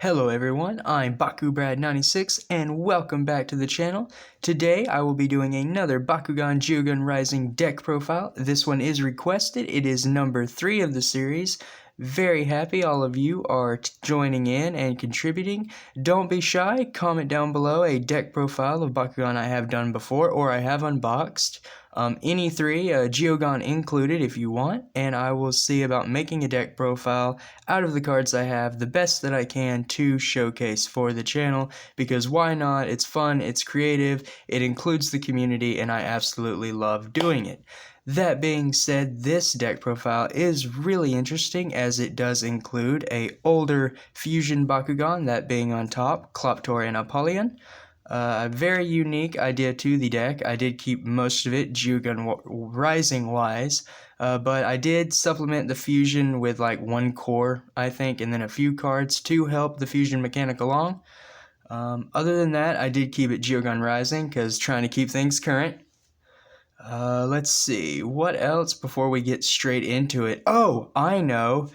Hello everyone, I'm BakuBrad96 and welcome back to the channel. Today I will be doing another Bakugan Geogan Rising deck profile. This one is requested, it is number 3 of the series. Very happy all of you are joining in and contributing. Don't be shy, comment down below a deck profile of Bakugan I have done before or I have unboxed. Any three, Geogan included if you want, and I will see about making a deck profile out of the cards I have, the best that I can to showcase for the channel, because why not? It's fun, it's creative, it includes the community, and I absolutely love doing it. That being said, this deck profile is really interesting as it does include a older fusion Bakugan, that being on top, Kloptor and Apollyon. A very unique idea to the deck. I did keep most of it Geogan Rising wise, but I did supplement the fusion with like one core, I think, and then a few cards to help the fusion mechanic along. Other than that, I did keep it Geogan Rising because trying to keep things current. Let's see, what else before we get straight into it? Oh, I know!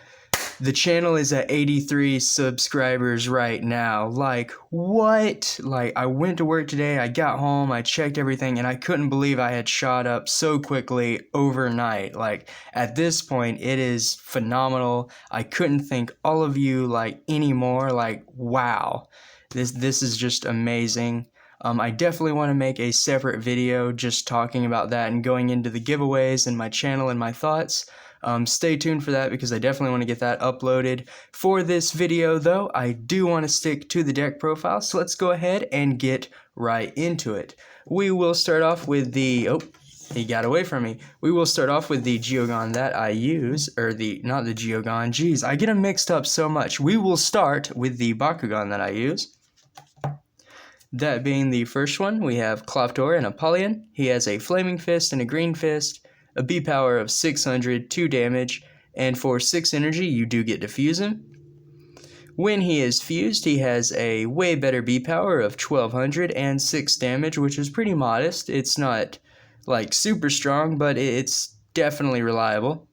The channel is at 83 subscribers right now. Like, what? Like, I went to work today, I got home, I checked everything, and I couldn't believe I had shot up so quickly overnight. Like, at this point, it is phenomenal. I couldn't thank all of you, like, anymore. Like, wow. This is just amazing. I definitely want to make a separate video just talking about that and going into the giveaways and my channel and my thoughts. Stay tuned for that because I definitely want to get that uploaded. For this video though, I do want to stick to the deck profile, so let's go ahead and get right into it. We will start off with the, oh, he got away from me. We will start off with the Geogan that I use, not the Geogan, geez, I get them mixed up so much. We will start with the Bakugan that I use. That being the first one, we have Kloptor and Apollyon. He has a Flaming Fist and a Green Fist, a B power of 600, 2 damage, and for 6 energy you do get to fuse him. When he is fused, he has a way better B power of 1200 and 6 damage, which is pretty modest. It's not like super strong, but it's definitely reliable.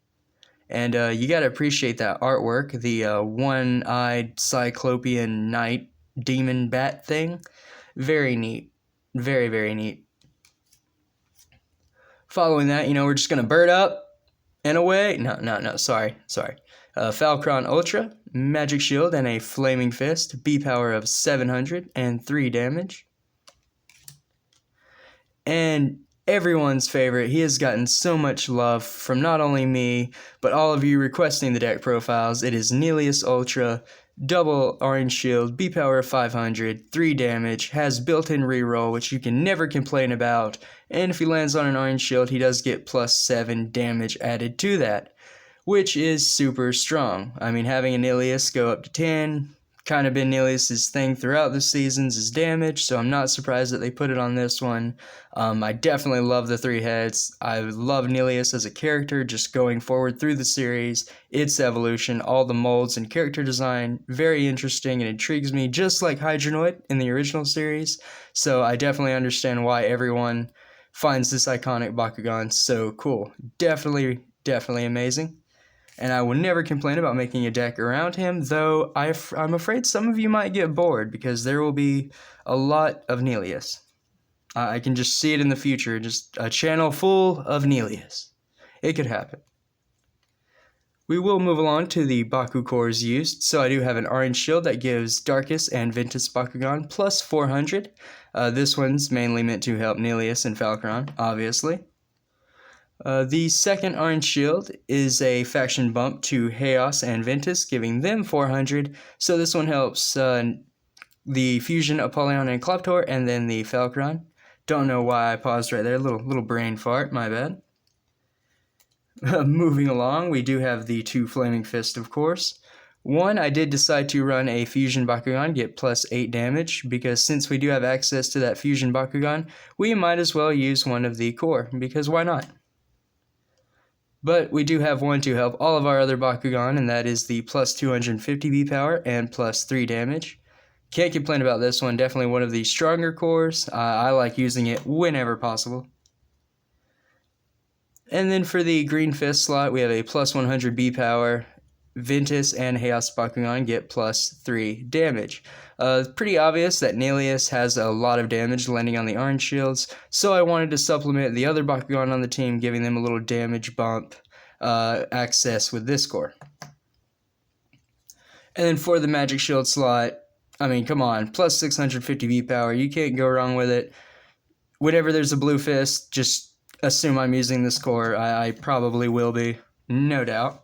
And you gotta appreciate that artwork, the one-eyed Cyclopean Knight Demon Bat thing. Very neat. Very, very neat. Following that, we're just going to bird up and away. No, sorry. Falcron Ultra, Magic Shield, and a Flaming Fist. B power of 700 and 3 damage. And everyone's favorite, he has gotten so much love from not only me, but all of you requesting the deck profiles. It is Nelius Ultra, double orange shield, B power of 500, 3 damage, has built-in reroll, which you can never complain about, and if he lands on an orange shield, he does get plus 7 damage added to that, which is super strong. I mean, having a Nelius go up to 10, kind of been Nelius' thing throughout the seasons is damage, so I'm not surprised that they put it on this one. I definitely love the 3 heads. I love Nelius as a character just going forward through the series, its evolution, all the molds and character design, very interesting and intrigues me, just like Hydronoid in the original series, so I definitely understand why everyone finds this iconic Bakugan so cool. Definitely amazing. And I will never complain about making a deck around him, though I'm afraid some of you might get bored because there will be a lot of Nelius. I can just see it in the future, just a channel full of Nelius. It could happen. We will move along to the Baku cores used, so I do have an orange shield that gives Darkus and Ventus Bakugan plus 400. This one's mainly meant to help Nelius and Falcron, obviously. The second orange shield is a faction bump to Haos and Ventus, giving them 400, so this one helps the fusion Apollyon and Kloptor, and then the Falcron. Don't know why I paused right there, little brain fart, my bad. Moving along, we do have the 2 Flaming Fist, of course. One, I did decide to run a Fusion Bakugan, get plus 8 damage, because since we do have access to that Fusion Bakugan, we might as well use one of the core, because why not? But we do have one to help all of our other Bakugan, and that is the plus 250 B power and plus 3 damage. Can't complain about this one, definitely one of the stronger cores. I like using it whenever possible. And then for the Green Fist slot, we have a plus 100 B power Ventus and Haos Bakugan get +3 damage. Pretty obvious that Neleus has a lot of damage landing on the orange shields, so I wanted to supplement the other Bakugan on the team, giving them a little damage bump access with this core. And then for the magic shield slot, I mean, come on, plus 650 V power, you can't go wrong with it. Whenever there's a blue fist, just assume I'm using this core. I probably will be, no doubt.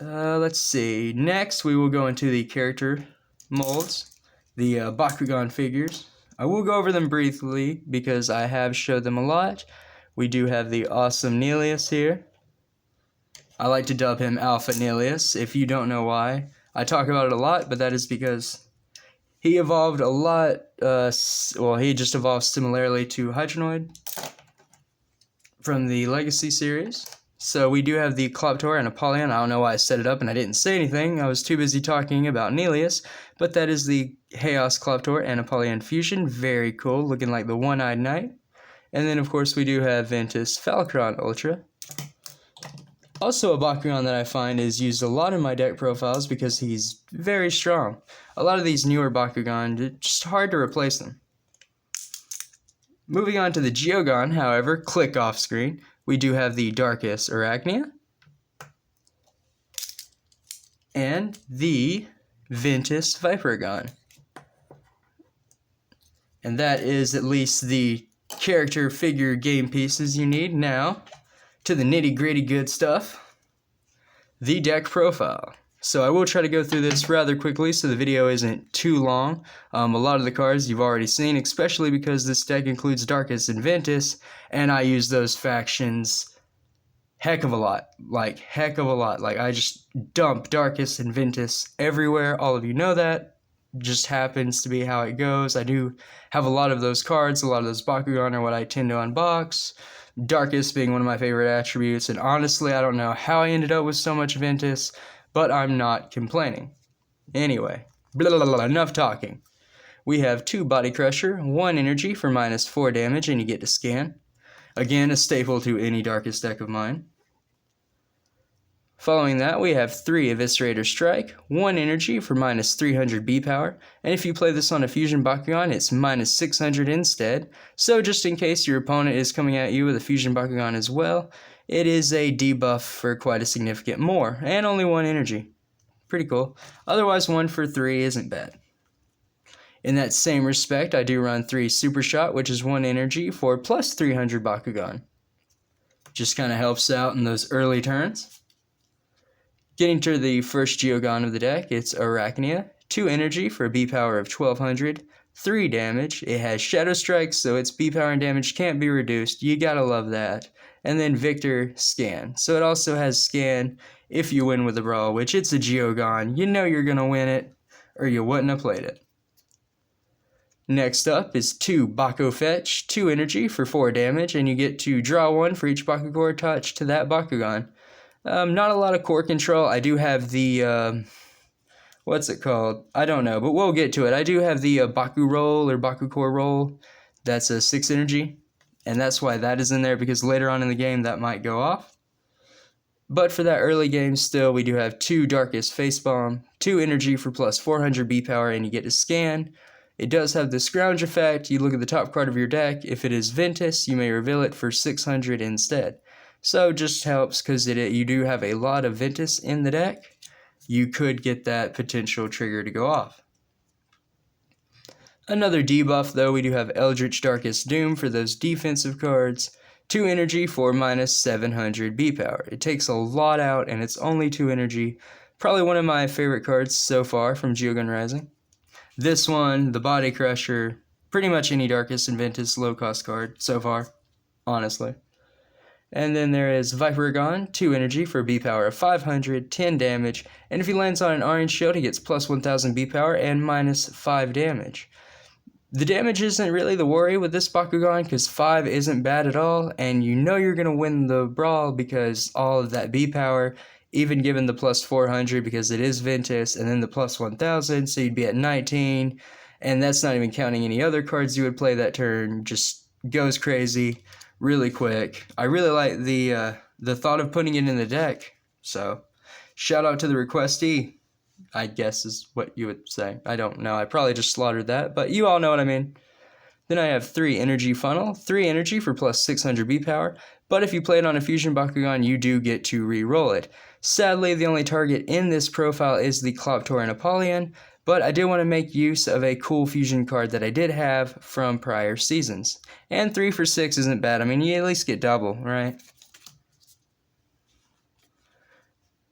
Let's see. Next, we will go into the character molds, the Bakugan figures. I will go over them briefly because I have showed them a lot. We do have the awesome Neleus here. I like to dub him Alpha Neleus. If you don't know why, I talk about it a lot, but that is because he evolved a lot. Well, he just evolved similarly to Hydronoid from the Legacy series. So we do have the Cloptor and Apollyon. I don't know why I set it up and I didn't say anything. I was too busy talking about Neleus, but that is the Haos Cloptor and Apollyon fusion. Very cool, looking like the One-Eyed Knight. And then, of course, we do have Ventus Falcron Ultra. Also, a Bakugan that I find is used a lot in my deck profiles because he's very strong. A lot of these newer Bakugan, it's just hard to replace them. Moving on to the Geogan, however, click off screen. We do have the Darkus Arachnia and the Ventus Vipergon. And that is at least the character figure game pieces you need. Now, to the nitty-gritty good stuff, the deck profile. So I will try to go through this rather quickly so the video isn't too long. A lot of the cards you've already seen, especially because this deck includes Darkus and Ventus, and I use those factions heck of a lot. Like, I just dump Darkus and Ventus everywhere. All of you know that. Just happens to be how it goes. I do have a lot of those cards. A lot of those Bakugan are what I tend to unbox. Darkus being one of my favorite attributes, and honestly, I don't know how I ended up with so much Ventus, but I'm not complaining. Anyway, enough talking. We have 2 Body Crusher, 1 energy for -4 damage, and you get to scan. Again, a staple to any Darkus deck of mine. Following that, we have 3 Eviscerator Strike, 1 energy for -300 B power, and if you play this on a Fusion Bakugan, it's -600 instead, so just in case your opponent is coming at you with a Fusion Bakugan as well, it is a debuff for quite a significant more, and only 1 energy. Pretty cool. Otherwise, 1 for 3 isn't bad. In that same respect, I do run 3 Super Shot, which is 1 energy for +300 Bakugan. Just kind of helps out in those early turns. Getting to the first Geogan of the deck, it's Arachnia, 2 energy for a B power of 1200, 3 damage. It has Shadow Strike, so its B power and damage can't be reduced. You gotta love that. And then Victor, Scan. So it also has Scan if you win with the Brawl, which it's a Geogan. You know you're gonna win it, or you wouldn't have played it. Next up is 2 Baku Fetch, 2 energy for 4 damage, and you get to draw 1 for each Baku core attached to that Bakugan. Not a lot of core control. I do have the, what's it called? I don't know, but we'll get to it. I do have the Baku Roll or Baku Core Roll. That's a 6 energy, and that's why that is in there, because later on in the game that might go off. But for that early game still, we do have 2 Darkus Face Bomb, 2 energy for +400 B power, and you get to scan. It does have the scrounge effect. You look at the top card of your deck. If it is Ventus, you may reveal it for 600 instead. So just helps because you do have a lot of Ventus in the deck. You could get that potential trigger to go off. Another debuff though, we do have Eldritch Darkest Doom for those defensive cards. 2 energy for -700 B power. It takes a lot out and it's only 2 energy. Probably one of my favorite cards so far from Geogan Rising. This one, the Body Crusher, pretty much any Darkus and Ventus low cost card so far, honestly. And then there is Vipergon, 2 energy for a B power of 500, 10 damage, and if he lands on an orange shield, he gets +1000 B power and -5 damage. The damage isn't really the worry with this Bakugan, because 5 isn't bad at all, and you know you're going to win the brawl because all of that B power, even given the +400 because it is Ventus, and then the +1000, so you'd be at 19, and that's not even counting any other cards you would play that turn, just goes crazy. Really quick. I really like the thought of putting it in the deck, so Shout out to the requestee, I guess is what you would say. I don't know. I probably just slaughtered that, but you all know what I mean. Then I have 3 energy funnel, 3 energy for plus 600 B power, but if you play it on a fusion Bakugan, you do get to re-roll it. Sadly, the only target in this profile is the Cloptor and Apollyon, but I did want to make use of a cool fusion card that I did have from prior seasons. And 3 for 6 isn't bad. I mean, you at least get double, right?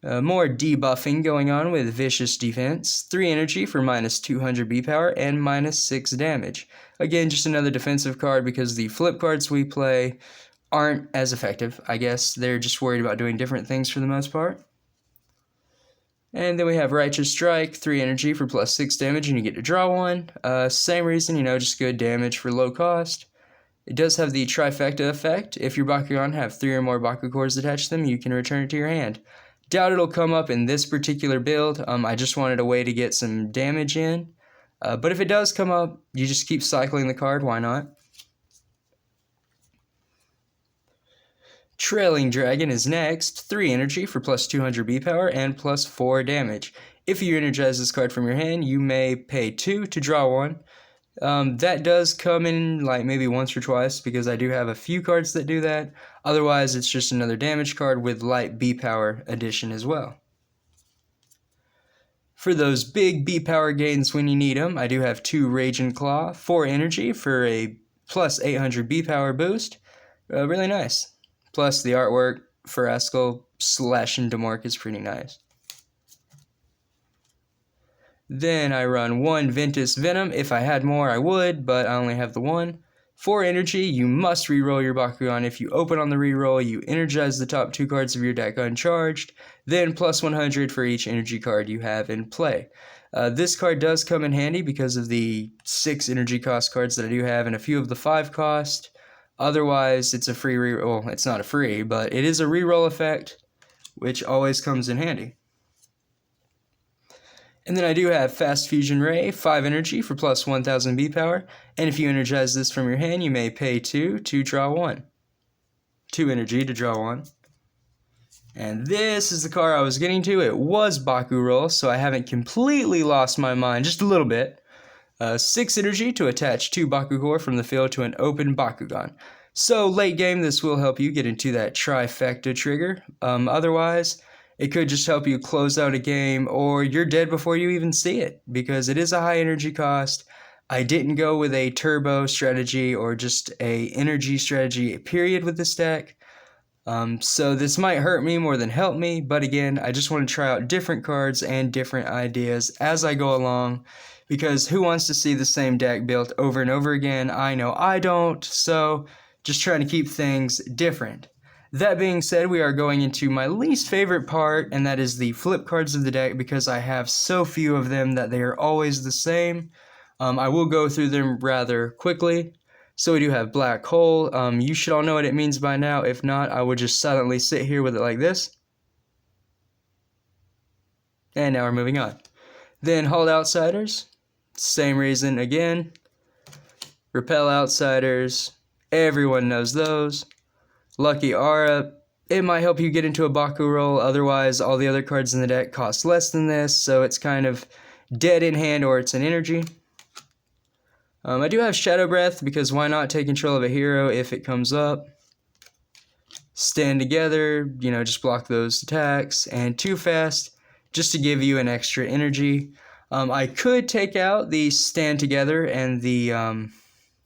More debuffing going on with Vicious Defense. 3 energy for minus 200 B power and minus 6 damage. Again, just another defensive card because the flip cards we play aren't as effective, I guess. They're just worried about doing different things for the most part. And then we have Righteous Strike, 3 energy for plus 6 damage, and you get to draw 1. Same reason, just good damage for low cost. It does have the trifecta effect. If your Bakugan have 3 or more Baku cores attached to them, you can return it to your hand. Doubt it'll come up in this particular build. I just wanted a way to get some damage in. But if it does come up, you just keep cycling the card, why not? Trailing Dragon is next, 3 energy for plus 200 B power and plus 4 damage. If you energize this card from your hand, you may pay 2 to draw 1. That does come in like maybe once or twice because I do have a few cards that do that. Otherwise, it's just another damage card with light B power addition as well. For those big B power gains when you need them, I do have 2 Rage and Claw, 4 energy for a plus 800 B power boost. Really nice. Plus the artwork for Eskel / Demork is pretty nice. Then I run 1 Ventus Venom. If I had more, I would, but I only have the 1. 4 energy, you must reroll your Bakugan. If you open on the reroll, you energize the top 2 cards of your deck uncharged, then plus 100 for each energy card you have in play. This card does come in handy because of the 6 energy cost cards that I do have and a few of the 5 cost. Otherwise, it's a free reroll. Well, it's not a free, but it is a reroll effect, which always comes in handy. And then I do have Fast Fusion Ray, 5 energy for plus 1000 B power, and if you energize this from your hand, you may pay 2 to draw 1. 2 energy to draw 1. And this is the card I was getting to. It was Baku Roll, so I haven't completely lost my mind, just a little bit. 6 energy to attach 2 Baku Core from the field to an open Bakugan. So late game, this will help you get into that trifecta trigger. Otherwise, it could just help you close out a game, or you're dead before you even see it, because it is a high energy cost. I didn't go with a turbo strategy or just a energy strategy period with this deck. So this might hurt me more than help me, but again, I just want to try out different cards and different ideas as I go along, because who wants to see the same deck built over and over again? I know I don't, so just trying to keep things different. That being said, we are going into my least favorite part, and that is the flip cards of the deck, because I have so few of them that they are always the same. I will go through them rather quickly. So we do have Black Hole. You should all know what it means by now. If not, I will just silently sit here with it like this. And now we're moving on. Then Hold Outsiders. Same reason again. Repel Outsiders. Everyone knows those. Lucky Aura. It might help you get into a Baku roll. Otherwise, all the other cards in the deck cost less than this. So it's kind of dead in hand, or it's an energy. I do have Shadow Breath, because why not take control of a hero if it comes up. Stand Together, just block those attacks. And Too Fast, just to give you an extra energy. I could take out the Stand Together and the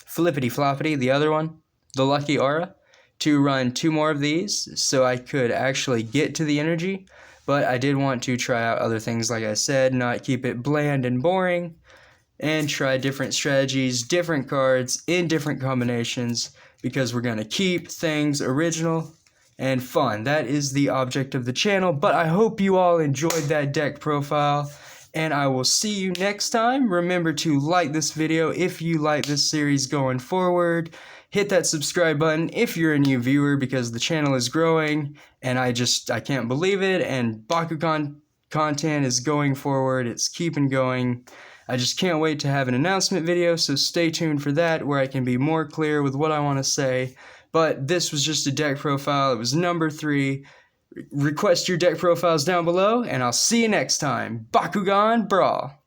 Flippity Floppity, the other one, the Lucky Aura, to run 2 more of these, so I could actually get to the energy. But I did want to try out other things, like I said, not keep it bland and boring, and try different strategies, different cards, in different combinations, because we're going to keep things original and fun. That is the object of the channel, but I hope you all enjoyed that deck profile, and I will see you next time. Remember to like this video if you like this series going forward. Hit that subscribe button if you're a new viewer, because the channel is growing, and I can't believe it, and Bakugan content is going forward. It's keeping going. I just can't wait to have an announcement video, so stay tuned for that, where I can be more clear with what I want to say. But this was just a deck profile. It was number 3. Request your deck profiles down below, and I'll see you next time. Bakugan Brawl!